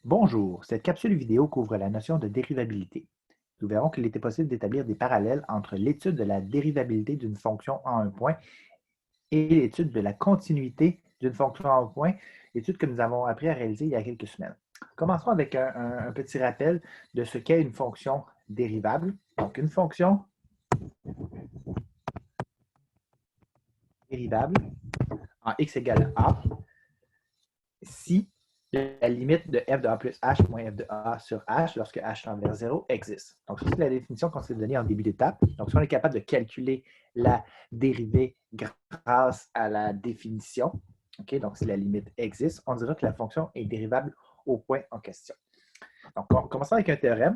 Bonjour, cette capsule vidéo couvre la notion de dérivabilité. Nous verrons qu'il était possible d'établir des parallèles entre l'étude de la dérivabilité d'une fonction en un point et l'étude de la continuité d'une fonction en un point, étude que nous avons appris à réaliser il y a quelques semaines. Commençons avec un petit rappel de ce qu'est une fonction dérivable. Donc, une fonction dérivable en x égale a si la limite de f de a plus h moins f de a sur h lorsque h tend vers 0 existe. Donc, ça, c'est la définition qu'on s'est donnée en début d'étape. Donc, si on est capable de calculer la dérivée grâce à la définition, okay, donc si la limite existe, on dira que la fonction est dérivable au point en question. Donc, on commence avec un théorème.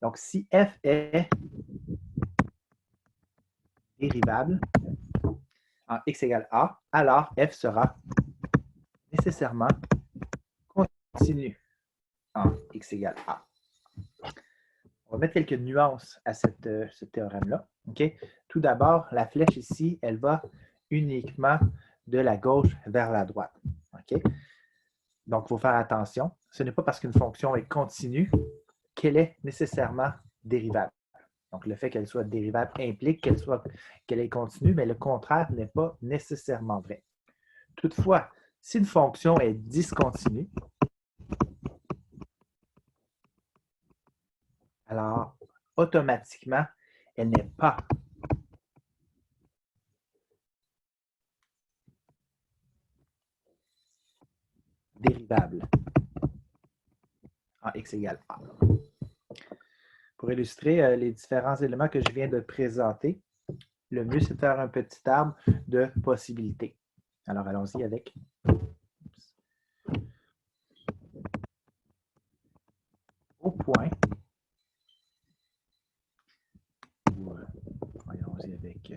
Donc, si f est dérivable en x égale a, alors f sera nécessairement continu en x égale a. On va mettre quelques nuances à ce théorème-là. Okay? Tout d'abord, la flèche ici, elle va uniquement de la gauche vers la droite. Okay? Donc, il faut faire attention. Ce n'est pas parce qu'une fonction est continue qu'elle est nécessairement dérivable. Donc, le fait qu'elle soit dérivable implique qu'elle est continue, mais le contraire n'est pas nécessairement vrai. Toutefois, si une fonction est discontinue, alors automatiquement, elle n'est pas dérivable en x égale a. Pour illustrer les différents éléments que je viens de présenter, le mieux, c'est de faire un petit arbre de possibilités. Alors, allons-y avec au point. Allons-y avec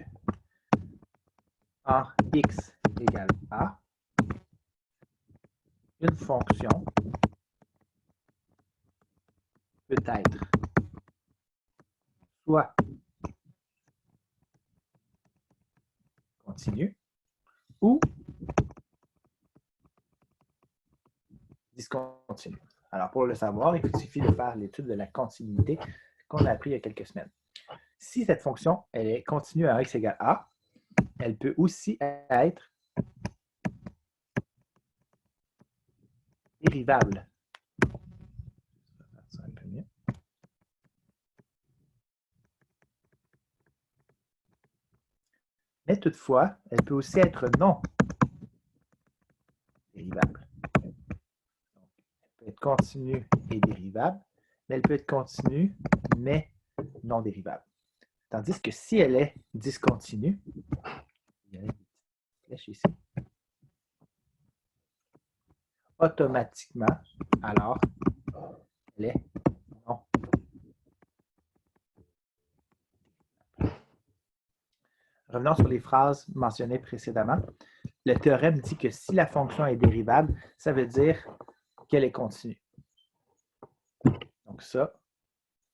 en x égale a, une fonction peut être soit continue ou discontinue. Alors, pour le savoir, il suffit de faire l'étude de la continuité qu'on a appris il y a quelques semaines. Si cette fonction elle est continue à x égale a, elle peut aussi être dérivable. Un peu mieux. Mais toutefois, elle peut aussi être non dérivable. Donc, elle peut être continue et dérivable, mais elle peut être continue, mais non dérivable. Tandis que si elle est discontinue, il y a une flèche ici, automatiquement, alors, elle est non. Revenons sur les phrases mentionnées précédemment. Le théorème dit que si la fonction est dérivable, ça veut dire qu'elle est continue. Donc ça,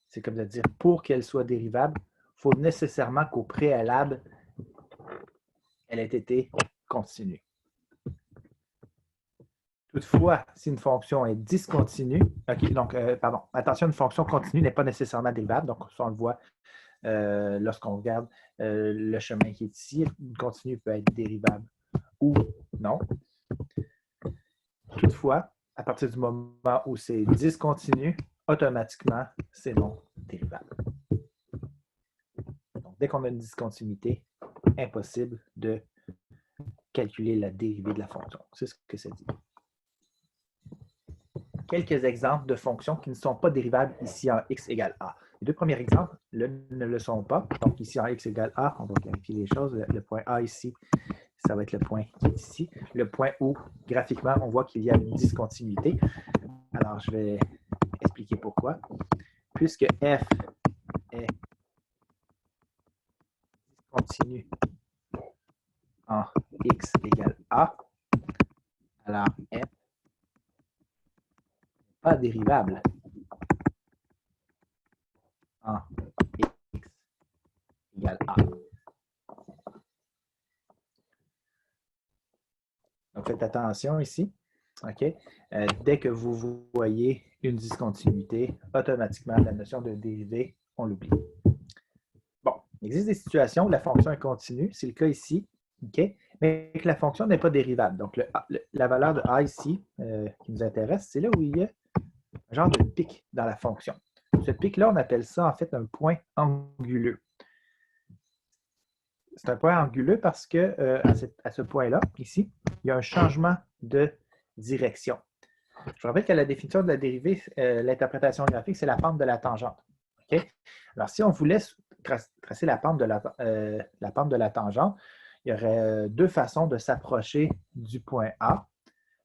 c'est comme de dire pour qu'elle soit dérivable, il faut nécessairement qu'au préalable, elle ait été continue. Toutefois, si une fonction est discontinue, attention, une fonction continue n'est pas nécessairement dérivable, donc ça on le voit lorsqu'on regarde le chemin qui est ici, une continue peut être dérivable ou non. Toutefois, à partir du moment où c'est discontinu, automatiquement, c'est non dérivable. Donc, dès qu'on a une discontinuité, impossible de calculer la dérivée de la fonction. C'est ce que ça dit. Quelques exemples de fonctions qui ne sont pas dérivables ici en x égale a. Les deux premiers exemples ne le sont pas. Donc, ici en x égale a, on va clarifier les choses. Le point A ici, ça va être le point qui est ici. Le point où, graphiquement, on voit qu'il y a une discontinuité. Alors, je vais expliquer pourquoi. Puisque f est discontinu en x égale a, alors f n'est pas dérivable en x égale a. Donc, faites attention ici. OK? Dès que vous voyez une discontinuité, automatiquement, la notion de dérivée, on l'oublie. Bon, il existe des situations où la fonction est continue, c'est le cas ici, OK? Mais que la fonction n'est pas dérivable. Donc, la valeur de a ici, qui nous intéresse, c'est là où il y a un genre de pic dans la fonction. Ce pic-là, on appelle ça en fait un point anguleux. C'est un point anguleux parce que à ce point-là, ici, il y a un changement de direction. Je vous rappelle que la définition de la dérivée, l'interprétation graphique, c'est la pente de la tangente. Okay? Alors, si on voulait tracer la pente de la tangente, il y aurait deux façons de s'approcher du point A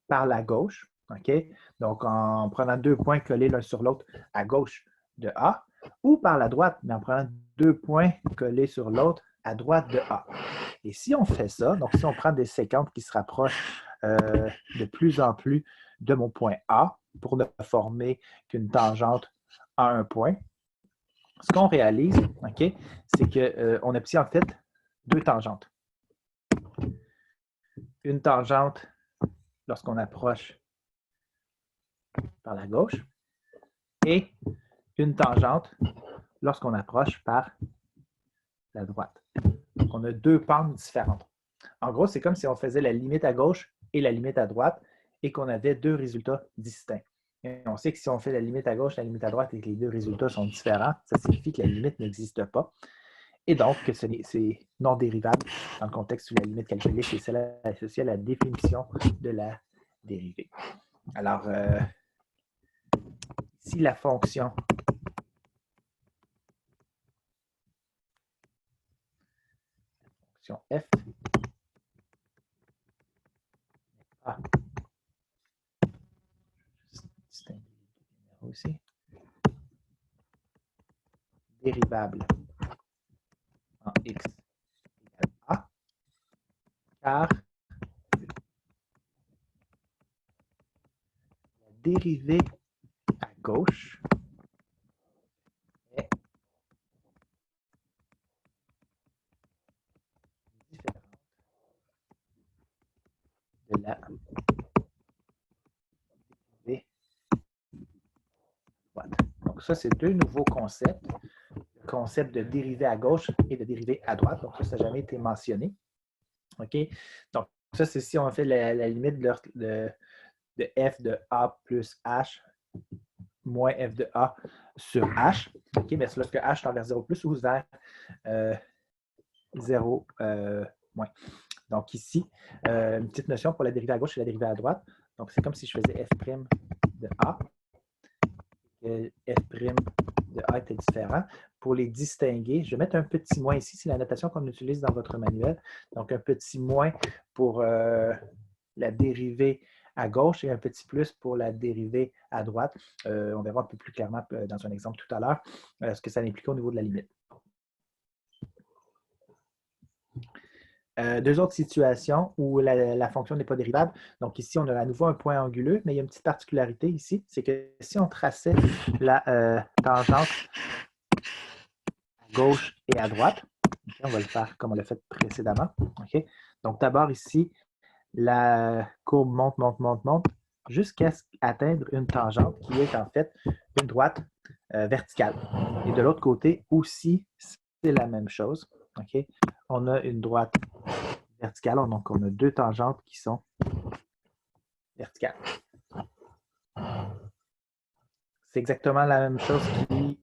par la gauche. Okay? Donc, en prenant deux points collés l'un sur l'autre à gauche de A, ou par la droite, mais en prenant deux points collés sur l'autre à droite de A. Et si on fait ça, donc si on prend des séquences qui se rapprochent de plus en plus de mon point A pour ne former qu'une tangente à un point, ce qu'on réalise, okay, c'est qu'on obtient en fait deux tangentes. Une tangente lorsqu'on approche par la gauche et une tangente lorsqu'on approche par la droite. Donc, on a deux pentes différentes. En gros, c'est comme si on faisait la limite à gauche et la limite à droite et qu'on avait deux résultats distincts. Et on sait que si on fait la limite à gauche, la limite à droite et que les deux résultats sont différents, ça signifie que la limite n'existe pas. Et donc, que c'est non dérivable dans le contexte où la limite calculée, c'est celle associée à la définition de la dérivée. Alors, si la fonction f aussi dérivable en x égale a, car la dérivée à gauche est différente de la dérivée à droite. Donc ça, c'est deux nouveaux concepts. Le concept de dérivée à gauche et de dérivée à droite. Donc ça n'a jamais été mentionné. OK? Donc ça, c'est si on fait la limite de f de a plus h moins f de a sur h. OK? Mais c'est lorsque h tend vers 0 plus ou vers 0 moins. Donc ici, une petite notion pour la dérivée à gauche et la dérivée à droite. Donc c'est comme si je faisais f' de a. Et f' de a était différent. Pour les distinguer, je vais mettre un petit moins ici. C'est la notation qu'on utilise dans votre manuel. Donc un petit moins pour la dérivée à gauche et un petit plus pour la dérivée à droite. On verra un peu plus clairement dans un exemple tout à l'heure ce que ça implique au niveau de la limite. Deux autres situations où la fonction n'est pas dérivable. Donc ici, on a à nouveau un point anguleux, mais il y a une petite particularité ici, c'est que si on traçait la tangente à gauche et à droite, okay, on va le faire comme on l'a fait précédemment. Okay. Donc d'abord ici, la courbe monte, monte, monte, monte, jusqu'à atteindre une tangente qui est en fait une droite verticale. Et de l'autre côté aussi, c'est la même chose. Okay. On a une droite verticale, donc on a deux tangentes qui sont verticales. C'est exactement la même chose qui...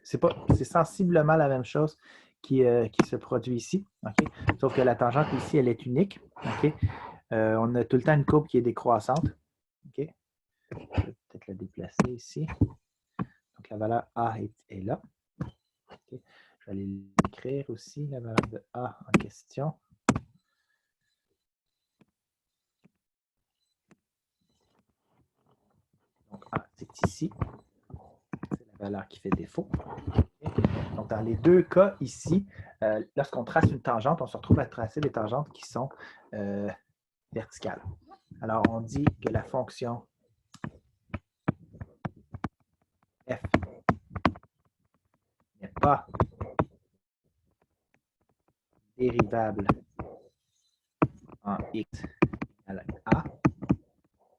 c'est sensiblement la même chose qui se produit ici. Okay? Sauf que la tangente ici, elle est unique. Okay? On a tout le temps une courbe qui est décroissante. Okay? Je vais peut-être la déplacer ici. Donc la valeur A est là. Okay? Je vais aller l'écrire aussi, la valeur de A en question. Donc A, c'est ici. C'est la valeur qui fait défaut. Okay? Donc dans les deux cas ici, lorsqu'on trace une tangente, on se retrouve à tracer des tangentes qui sont verticales. Alors on dit que la fonction f n'est pas dérivable en x égale a,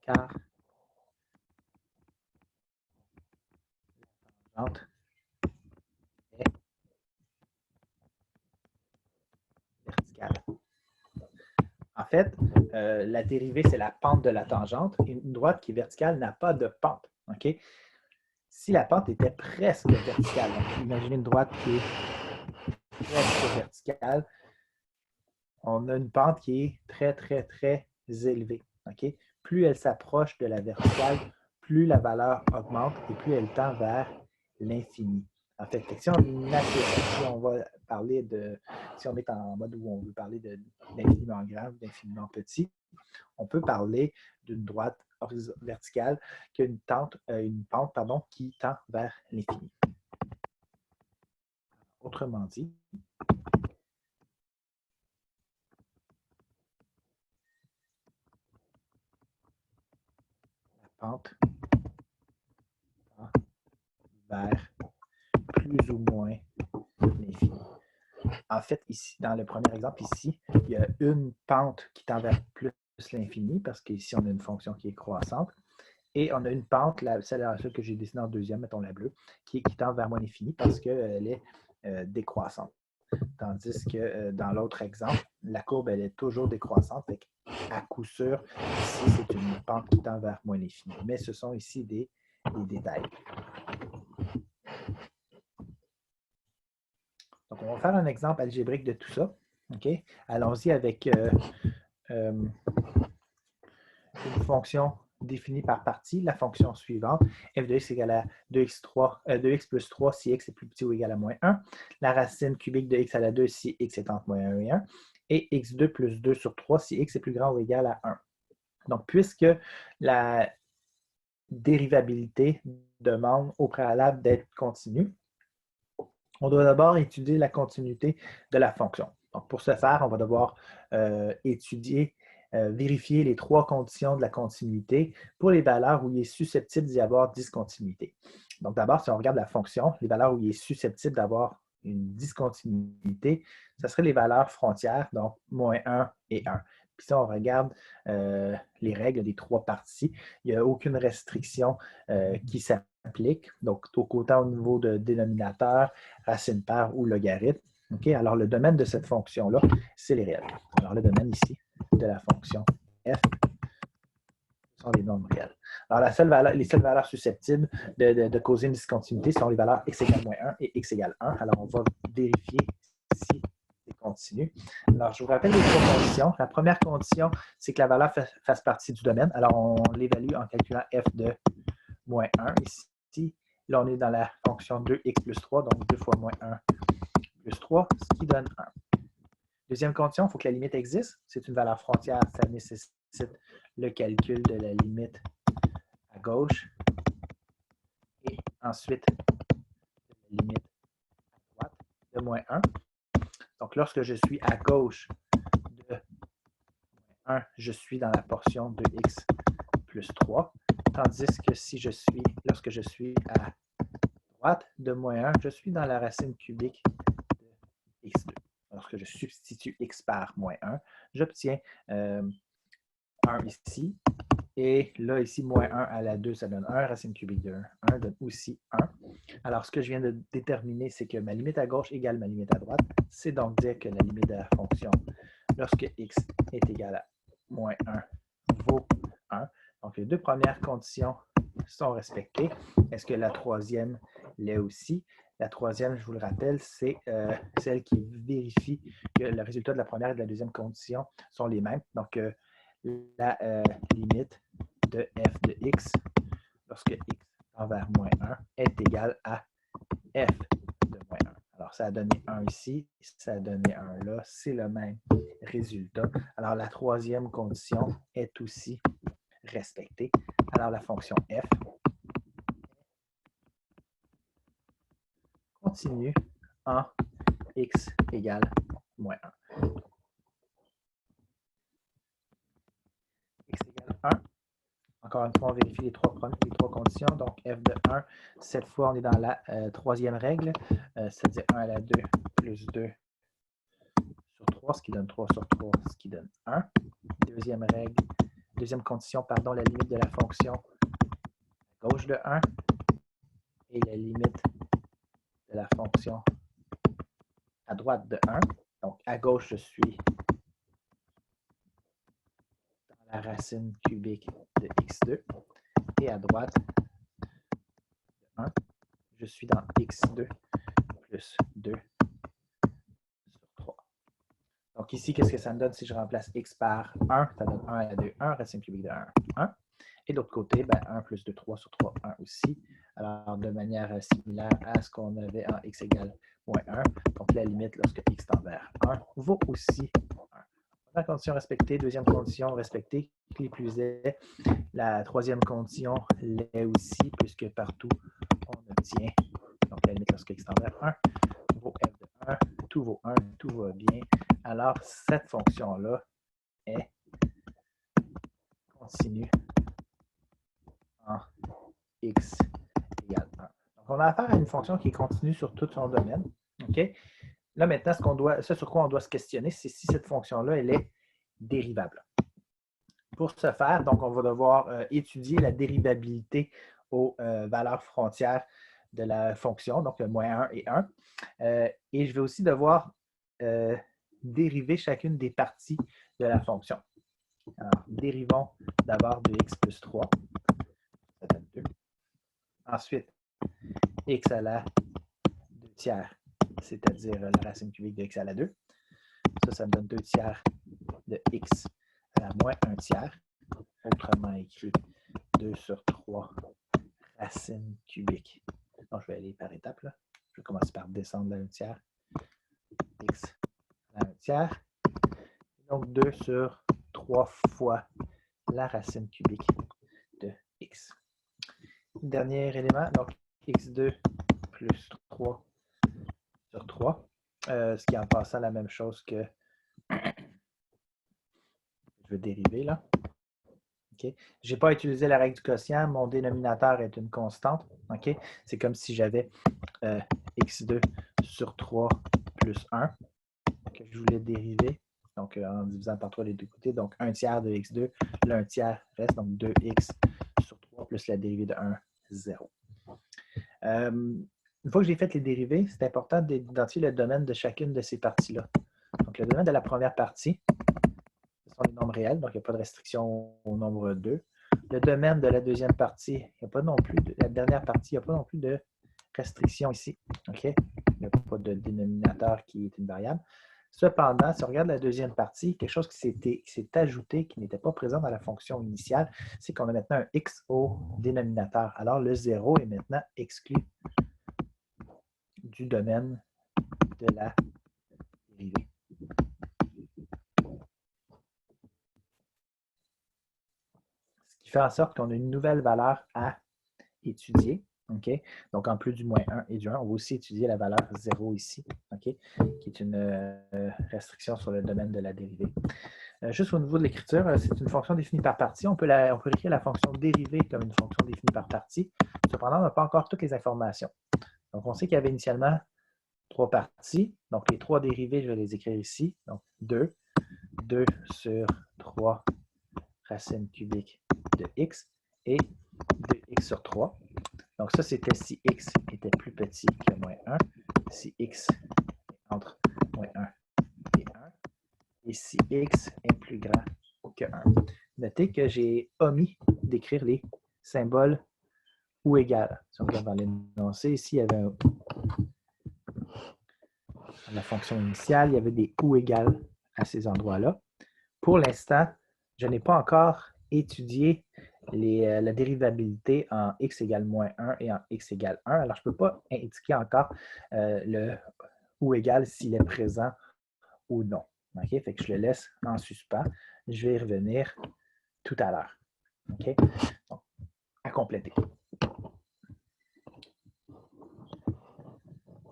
car tangente est verticale. En fait, la dérivée, c'est la pente de la tangente. Et une droite qui est verticale n'a pas de pente. Okay? Si la pente était presque verticale, donc imaginez une droite qui est presque verticale, on a une pente qui est très, très, très élevée. Okay? Plus elle s'approche de la verticale, plus la valeur augmente et plus elle tend vers l'infini. En fait, si on va parler de, si on est en mode où on veut parler d'infiniment grand, d'infiniment petit, on peut parler d'une droite verticale qui a une pente qui tend vers l'infini. Autrement dit, la pente tend vers plus ou moins l'infini. En fait, ici, dans le premier exemple, ici, il y a une pente qui tend vers plus l'infini, parce qu'ici, on a une fonction qui est croissante. Et on a une pente, celle que j'ai dessinée en deuxième, mettons la bleue, qui tend vers moins l'infini parce qu'elle est décroissante. Tandis que dans l'autre exemple, la courbe, elle est toujours décroissante. Fait à coup sûr, ici, c'est une pente qui tend vers moins l'infini. Mais ce sont ici des détails. Donc, on va faire un exemple algébrique de tout ça. Okay? Allons-y avec une fonction définie par partie, la fonction suivante, f de x égale à 2x plus 3 si x est plus petit ou égal à moins 1, la racine cubique de x à la 2 si x est entre moins 1 et 1, et x2 plus 2 sur 3 si x est plus grand ou égal à 1. Donc, puisque la dérivabilité demande au préalable d'être continue, on doit d'abord étudier la continuité de la fonction. Donc, pour ce faire, on va devoir vérifier les trois conditions de la continuité pour les valeurs où il est susceptible d'y avoir discontinuité. Donc, d'abord, si on regarde la fonction, les valeurs où il est susceptible d'avoir une discontinuité, ce seraient les valeurs frontières, donc moins 1 et 1. Puis si on regarde les règles des trois parties, il n'y a aucune restriction qui s'applique. Donc, autant au niveau de dénominateur, racine paire ou logarithme. Okay? Alors, le domaine de cette fonction-là, c'est les réels. Alors, le domaine ici de la fonction f sont les nombres réels. Alors, les seules valeurs susceptibles de causer une discontinuité sont les valeurs x égale moins 1 et x égale 1. Alors, on va vérifier si c'est continu. Alors, je vous rappelle les trois conditions. La première condition, c'est que la valeur fasse partie du domaine. Alors, on l'évalue en calculant f de moins 1 ici. Là, on est dans la fonction 2x plus 3, donc 2 fois moins 1 plus 3, ce qui donne 1. Deuxième condition, il faut que la limite existe. C'est une valeur frontière, ça nécessite le calcul de la limite à gauche et ensuite la limite à droite de moins 1. Donc, lorsque je suis à gauche de moins 1, je suis dans la portion de x plus 3, tandis que lorsque je suis à droite de moins 1, je suis dans la racine cubique de x2. Lorsque je substitue x par moins 1, j'obtiens 1 ici. Et là, ici, moins 1 à la 2, ça donne 1. Racine cubique de 1 donne aussi 1. Alors, ce que je viens de déterminer, c'est que ma limite à gauche égale ma limite à droite. C'est donc dire que la limite de la fonction, lorsque x est égal à moins 1, vaut 1. Donc, les deux premières conditions sont respectées. Est-ce que la troisième l'est aussi? La troisième, je vous le rappelle, c'est celle qui vérifie que le résultat de la première et de la deuxième condition sont les mêmes. Donc, la limite de f de x, lorsque x tend vers moins 1, est égale à f de moins 1. Alors, ça a donné 1 ici, ça a donné 1 là, c'est le même résultat. Alors, la troisième condition est aussi respectée. Alors, la fonction f continue en x égale moins 1. X égale 1. Encore une fois, on vérifie les trois conditions. Donc, f de 1, cette fois, on est dans la troisième règle, c'est-à-dire 1 à la 2 plus 2 sur 3, ce qui donne 3 sur 3, ce qui donne 1. Deuxième condition, la limite de la fonction à gauche de 1 et la limite de la fonction à droite de 1. Donc, à gauche, je suis dans la racine cubique de x2. Et à droite de 1, je suis dans x2 plus 2 sur 3. Donc ici, qu'est-ce que ça me donne si je remplace x par 1? Ça donne 1 à 2, 1, racine cubique de 1, 1. Et de l'autre côté, 1 plus 2, 3 sur 3, 1 aussi. Alors, de manière similaire à ce qu'on avait en x égale moins 1. Donc, la limite, lorsque x tend vers 1, vaut aussi 1. Première condition respectée, deuxième condition respectée, qui plus est, la troisième condition l'est aussi, puisque partout, on obtient, donc la limite lorsque x tend vers 1, vaut f de 1, tout vaut 1, tout va bien. Alors, cette fonction-là est continue en x égale 1. Donc, on a affaire à une fonction qui est continue sur tout son domaine. OK? Là, maintenant, ce sur quoi on doit se questionner, c'est si cette fonction-là, elle est dérivable. Pour ce faire, donc, on va devoir étudier la dérivabilité aux valeurs frontières de la fonction, donc le moins 1 et 1. Et je vais aussi devoir dériver chacune des parties de la fonction. Alors, dérivons d'abord de x plus 3. Ça donne 2. Ensuite, x à la 2 tiers, c'est-à-dire la racine cubique de x à la 2. Ça me donne 2 tiers de x à la moins 1 tiers. Autrement écrit, 2 sur 3 racine cubique. Donc, je vais aller par étapes. Là. Je vais commencer par descendre la 1 tiers. X à la 1 tiers. Donc, 2 sur 3 fois la racine cubique de x. Dernier élément, donc x2 plus 3 sur 3. Ce qui est en passant la même chose que je vais dériver là. Okay. Je n'ai pas utilisé la règle du quotient. Mon dénominateur est une constante. Okay. C'est comme si j'avais x2 sur 3 plus 1 que je voulais dériver. Donc, en divisant par 3 les deux côtés. Donc, 1 tiers de x2. Le 1 tiers reste. Donc, 2x sur 3 plus la dérivée de 1, 0. Une fois que j'ai fait les dérivés, c'est important d'identifier le domaine de chacune de ces parties-là. Donc, le domaine de la première partie, ce sont les nombres réels, donc il n'y a pas de restriction au nombre 2. Le domaine de la deuxième partie, il n'y a pas non plus de la dernière partie, il n'y a pas non plus de restriction ici. Okay? Il n'y a pas de dénominateur qui est une variable. Cependant, si on regarde la deuxième partie, quelque chose qui s'est ajouté, qui n'était pas présent dans la fonction initiale, c'est qu'on a maintenant un x au dénominateur. Alors, le 0 est maintenant exclu du domaine de la dérivée. Ce qui fait en sorte qu'on a une nouvelle valeur à étudier. Okay? Donc, en plus du moins 1 et du 1, on va aussi étudier la valeur 0 ici, okay? Qui est une restriction sur le domaine de la dérivée. Juste au niveau de l'écriture, c'est une fonction définie par partie. On peut écrire la fonction dérivée comme une fonction définie par partie. Cependant, on n'a pas encore toutes les informations. Donc, on sait qu'il y avait initialement 3 parties. Donc, les 3 dérivées, je vais les écrire ici. Donc, 2 sur 3 racine cubique de x et 2x sur 3. Donc, ça, c'était si x était plus petit que moins 1, si x est entre moins 1 et 1, et si x est plus grand que 1. Notez que j'ai omis d'écrire les symboles ou égal. Si on regarde dans l'énoncé, ici, il y avait la fonction initiale, il y avait des ou égales à ces endroits-là. Pour l'instant, je n'ai pas encore étudié la dérivabilité en x égale moins 1 et en x égale 1. Alors, je ne peux pas indiquer encore le ou égal s'il est présent ou non. Okay? Fait que je le laisse en suspens. Je vais y revenir tout à l'heure. Okay? Donc, à compléter.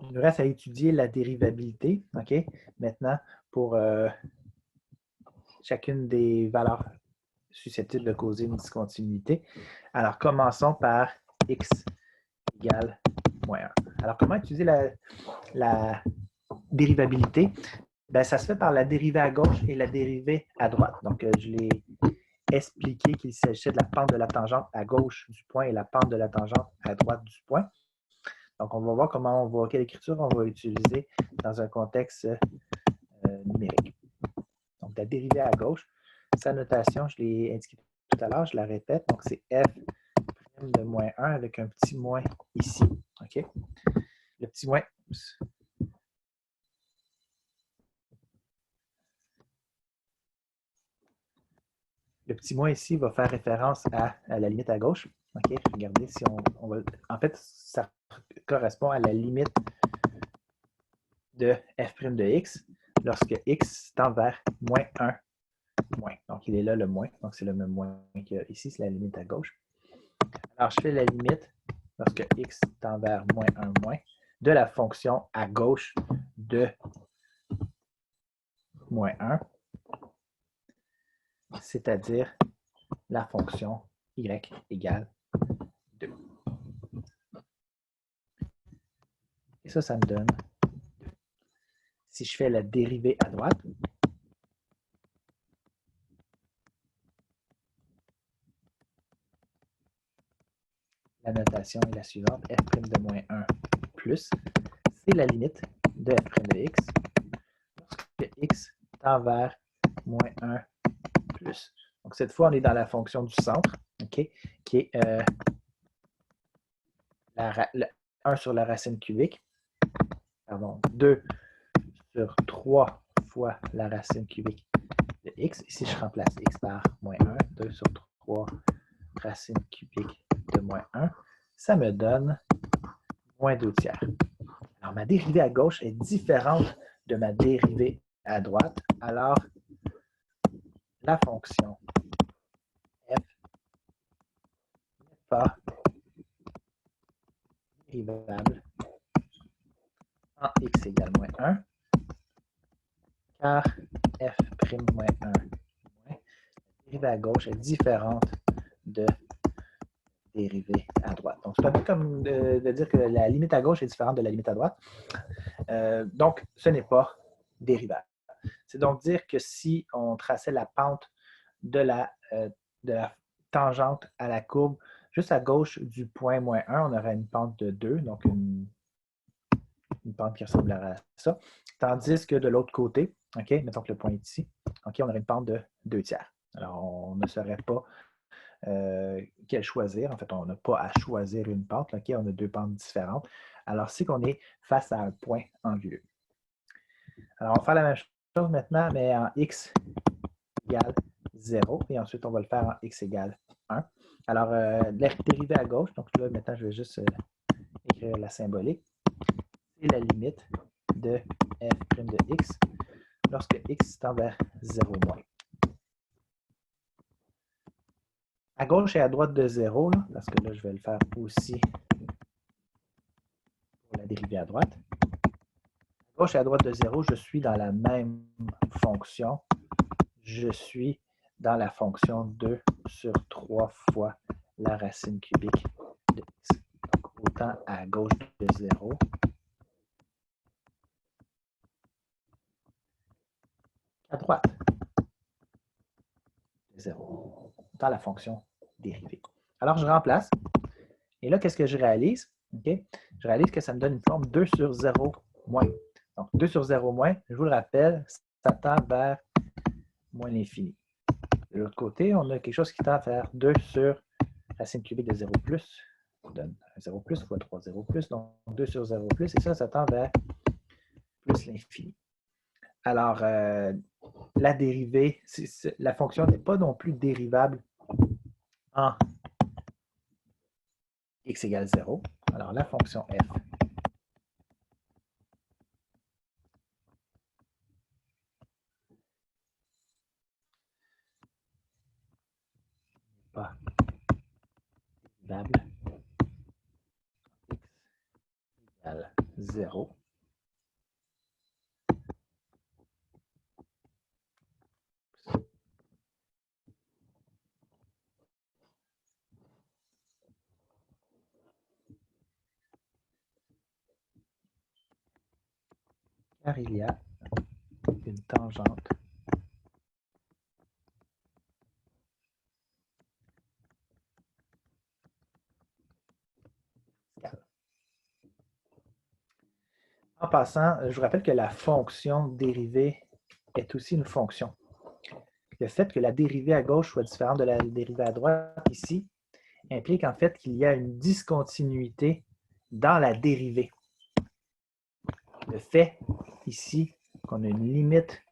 Il nous reste à étudier la dérivabilité. Okay? Maintenant, pour chacune des valeurs susceptibles de causer une discontinuité. Alors, commençons par x égale moins 1. Alors, comment utiliser la dérivabilité? Bien, ça se fait par la dérivée à gauche et la dérivée à droite. Donc, je l'ai expliqué qu'il s'agissait de la pente de la tangente à gauche du point et la pente de la tangente à droite du point. Donc, on va voir quelle écriture on va utiliser dans un contexte numérique. Donc, la dérivée à gauche, sa notation, je l'ai indiqué tout à l'heure, je la répète. Donc, c'est f' de moins 1 avec un petit moins ici. OK? Le petit moins, le petit moins ici va faire référence à la limite à gauche. OK? Regardez si on va. En fait, ça correspond à la limite de f' de x lorsque x tend vers moins 1 moins. Donc, il est là le moins. Donc, c'est le même moins qu'il y a ici, c'est la limite à gauche. Alors, je fais la limite lorsque x tend vers moins 1 moins de la fonction à gauche de moins 1, c'est-à-dire la fonction y égale 2. Et ça me donne, si je fais la dérivée à droite, la notation est la suivante, f' de moins 1 plus, c'est la limite de f' de x lorsque x tend vers moins 1 plus. Donc, cette fois, on est dans la fonction du centre, okay, qui est 1 sur la racine cubique, pardon, 2 sur 3 fois la racine cubique de x. Ici, je remplace x par moins 1, 2 sur 3 racine cubique de moins 1. Ça me donne moins 2 tiers. Alors, ma dérivée à gauche est différente de ma dérivée à droite. Alors, la fonction f n'est pas dérivable en x égale moins 1, car f' moins 1 moins, la dérivée à gauche est différente de dérivée à droite. Donc, c'est un peu comme de dire que la limite à gauche est différente de la limite à droite. Donc, ce n'est pas dérivable. C'est donc dire que si on traçait la pente de la tangente à la courbe juste à gauche du point moins 1, on aurait une pente de 2, donc une pente qui ressemblerait à ça. Tandis que de l'autre côté, OK, mettons que le point est ici, OK, on aurait une pente de 2 tiers. Alors, on ne saurait pas quelle choisir. En fait, on n'a pas à choisir une pente. OK, on a deux pentes différentes. Alors, c'est qu'on est face à un point anguleux. Alors, on va faire la même chose maintenant, mais en x égale 0. Et ensuite, on va le faire en x égale 1. Alors, la dérivée à gauche, donc là, maintenant, je vais juste écrire la symbolique. C'est la limite de f' de x lorsque x tend vers 0 moins. À gauche et à droite de 0, là, parce que là, je vais le faire aussi pour la dérivée à droite. À gauche et à droite de 0, je suis dans la même fonction. Je suis dans la fonction 2 sur 3 fois la racine cubique de x. Donc, autant à gauche de 0 qu'à droite de 0, dans la fonction dérivée. Alors, je remplace. Et là, qu'est-ce que je réalise? Okay? Je réalise que ça me donne une forme 2 sur 0 moins. Donc, 2 sur 0 moins, je vous le rappelle, ça tend vers moins l'infini. De l'autre côté, on a quelque chose qui tend vers 2 sur racine cubique de 0 plus. Ça donne 0 plus fois 3 0 plus, donc 2 sur 0 plus, et ça tend vers plus l'infini. Alors, la dérivée, la fonction n'est pas non plus dérivable en x égale 0. Alors, la fonction f n'est pas dérivable x égale 0. Car il y a une tangente verticale. En passant, je vous rappelle que la fonction dérivée est aussi une fonction. Le fait que la dérivée à gauche soit différente de la dérivée à droite ici implique en fait qu'il y a une discontinuité dans la dérivée. Le fait ici qu'on a une limite,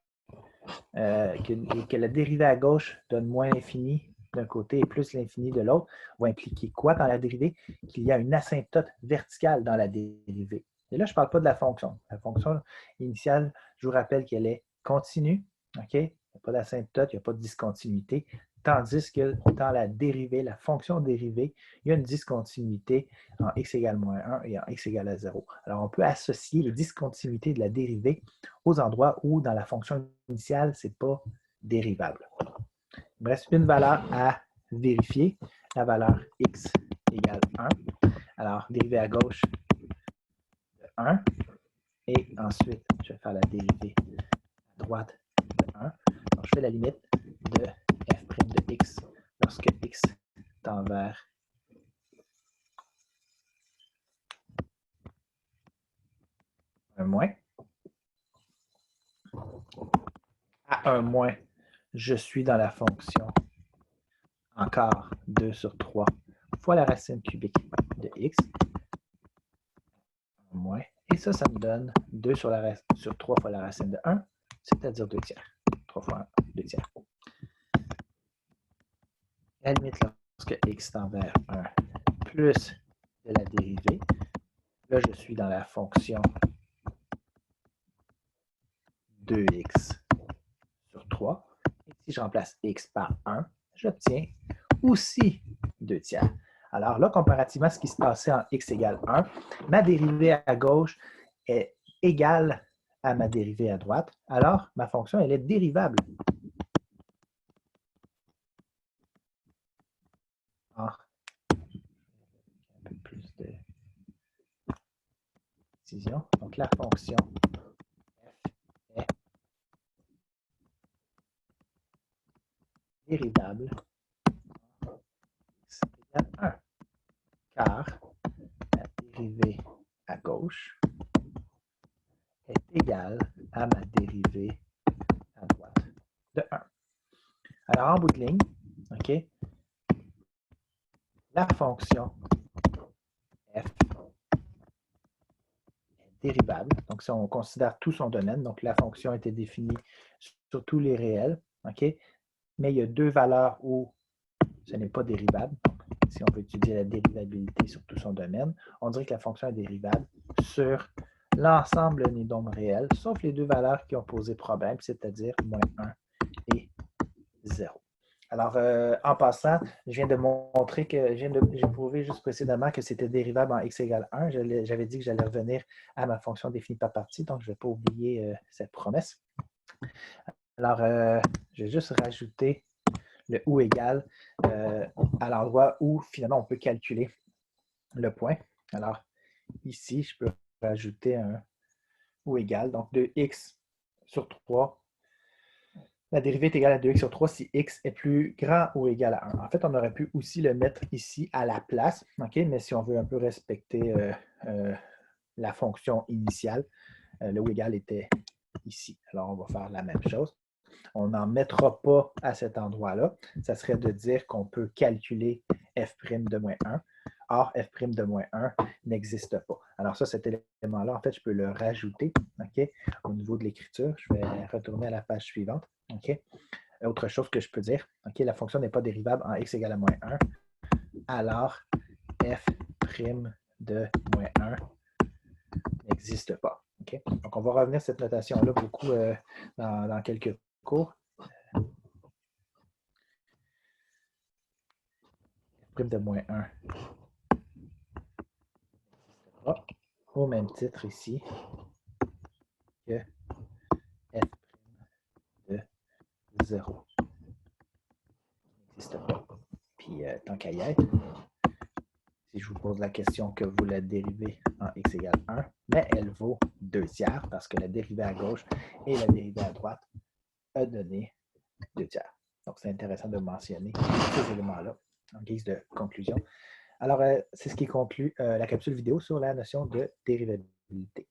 que la dérivée à gauche donne moins l'infini d'un côté et plus l'infini de l'autre, va impliquer quoi dans la dérivée? Qu'il y a une asymptote verticale dans la dérivée. Et là, je ne parle pas de la fonction. La fonction initiale, je vous rappelle qu'elle est continue. OK? Il n'y a pas d'asymptote, il n'y a pas de discontinuité. Tandis que dans la dérivée, la fonction dérivée, il y a une discontinuité en x égale moins 1 et en x égale à 0. Alors, on peut associer les discontinuités de la dérivée aux endroits où, dans la fonction initiale, ce n'est pas dérivable. Il me reste une valeur à vérifier, la valeur x égale 1. Alors, dérivée à gauche de 1. Et ensuite, je vais faire la dérivée à droite de 1. Donc, je fais la limite de f' de x lorsque x tend vers un moins. À un moins, je suis dans la fonction encore 2 sur 3 fois la racine cubique de x. Un moins. Et ça me donne 2 sur 3 fois la racine de 1, c'est-à-dire 2 tiers. 3 fois 1, 2 tiers. La limite lorsque x tend vers 1 plus de la dérivée. Là, je suis dans la fonction 2x sur 3. Et si je remplace x par 1, j'obtiens aussi 2 tiers. Alors là, comparativement à ce qui se passait en x égale 1, ma dérivée à gauche est égale à ma dérivée à droite. Alors, ma fonction, elle est dérivable. Alors, un peu plus de précision. Donc, la fonction f est dérivable x égale 1, car la dérivée à gauche est égale à ma dérivée à droite de 1. Alors, en bout de ligne, OK, la fonction f est dérivable. Donc, si on considère tout son domaine, donc la fonction était définie sur tous les réels, OK, mais il y a deux valeurs où ce n'est pas dérivable. Donc, si on veut étudier la dérivabilité sur tout son domaine, on dirait que la fonction est dérivable sur l'ensemble des nombres réels, sauf les deux valeurs qui ont posé problème, c'est-à-dire moins 1 et 0. Alors, en passant, je viens de montrer que j'ai prouvé juste précédemment que c'était dérivable en x égale 1. J'avais dit que j'allais revenir à ma fonction définie par partie, donc je ne vais pas oublier cette promesse. Alors, je vais juste rajouter le ou égal à l'endroit où finalement on peut calculer le point. Alors, ici, je peux rajouter un ou égal, donc 2x sur 3. La dérivée est égale à 2x sur 3 si x est plus grand ou égal à 1. En fait, on aurait pu aussi le mettre ici à la place, okay? Mais si on veut un peu respecter la fonction initiale, le ou égal était ici. Alors, on va faire la même chose. On n'en mettra pas à cet endroit-là. Ça serait de dire qu'on peut calculer f' de moins 1. Or, f' de moins 1 n'existe pas. Alors ça, cet élément-là, en fait, je peux le rajouter okay, au niveau de l'écriture. Je vais retourner à la page suivante. Okay. Autre chose que je peux dire, okay, la fonction n'est pas dérivable en x égale à moins 1. Alors, f' de moins 1 n'existe pas. Okay. Donc, on va revenir à cette notation-là beaucoup dans quelques cours. F' de moins 1 au même titre ici que f' de 0 n'existe pas. Puis, tant qu'à y être, si je vous pose la question que vous la dérivez en x égale 1, mais elle vaut 2 tiers parce que la dérivée à gauche et la dérivée à droite a donné 2 tiers. Donc, c'est intéressant de mentionner ces éléments-là en guise de conclusion. Alors, c'est ce qui conclut la capsule vidéo sur la notion de dérivabilité.